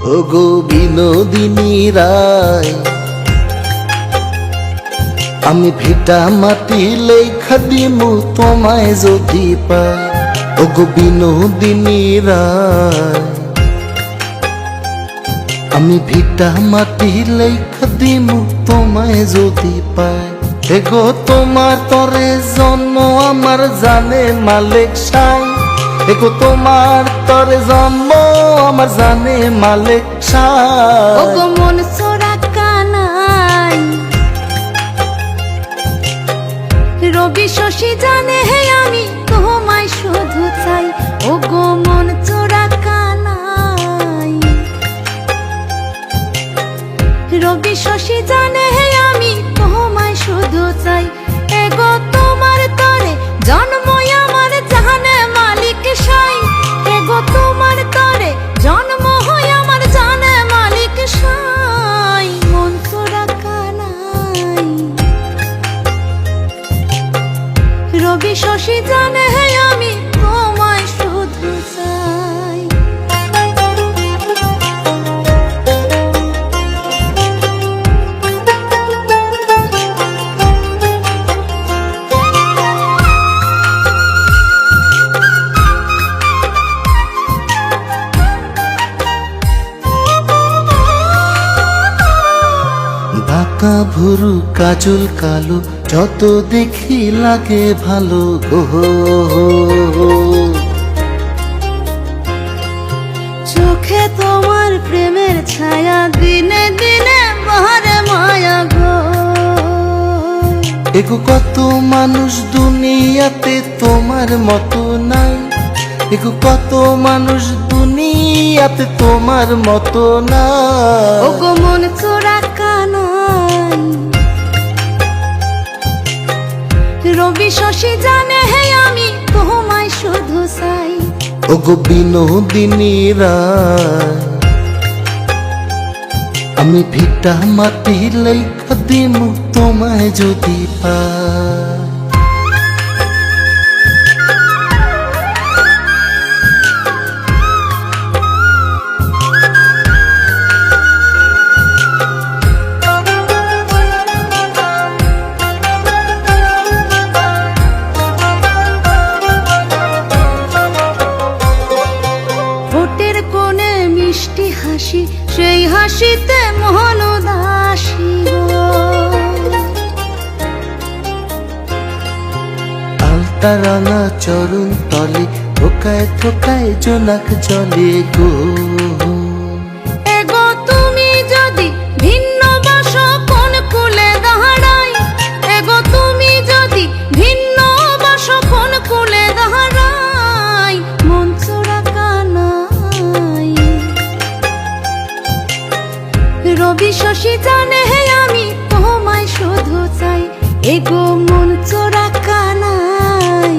ওগো বিনোদিনী রায়, আমি ভিটা মাটি লেখা দিমু তোমায় যদি পাই। ওগো বিনোদিনী রায়, আমি ভিটা মাটি লেখা দিমু তোমায় যদি পাই। এগো তোমার তরে জন্ম আমার জানে মালিক সাই। এগো তোমার তরে জন্ম আমার জানে মালিক সাই। ওগো মন চোরা কানাই, রবি শশী জানে হে আমি তোমায় শুধু চাই। ওগো মন চোরা কানাই, রবি শশী জানে হে আমি তোমায় শুধু চাই। এগো তোমার তরে জন্ম আমার জানে মালিক সাই। এগো তোমার তরে জন্ম হয় আমার জানে মালিক সাই। মন চোরা কানাই, রবি শশী জানে হে আমি তোমায় শুধু চাই। বাঁকা ভুরু কাজল কালো যত দেখি লাগে ভালো গো। চোখে তোমার প্রেমের ছায়া দিনে দিনে বাহারে মায়া গো। এগো কত মানুষ দুনিয়াতে তোমার মতো নাই। এগো কত মানুষ দুনিয়াতে তোমার মতো নাই। ওগো মন চোরা কানাই, রবি শশী জানে হে আমি তোমায় শুধু চাই। ওগো বিনোদিনী রায়, আমি ভিটা মাটি লেখা দিমু তোমায় যদি পাই। ঠোঁটের কোণে মিষ্টি হাসি, সেই হাসিতে মোহন উদাসী গো। আলতা রাঙা চরণ তলে থোকায় থোকায় জোনাক জলে গো। এগো তুমি যদি ভিন্ন বাসো কোন কুলে দাঁড়াই। এগো তুমি যদি ভিন্ন বাসো কোন কুলে দাঁড়াই। মন চোরা কানাই, রবি শশী জানে হে আমি তোমায় শুধু চাই। এগো মন চোরা কানাই,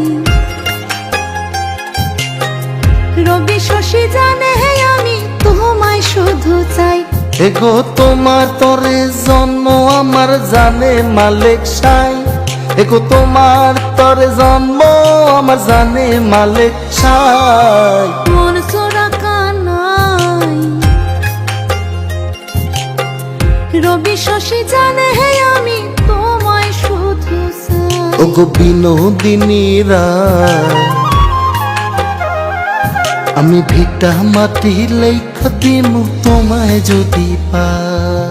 রবি শশী জানে হে আমি তোমায় শুধু চাই। এগো তোমার তরে জন্ম আমার জানে মালিক সাই। এগো তোমার তরে জন্ম আমার জানে মালিক সাই। মন চোরা কানাই, রবি শশী জানে হে আমি তোমায় শুধু চাই। ওগো বিনোদিনী রায়, আমি ভিটা মাটি লেখা দিমু তোমায় যদি পাই।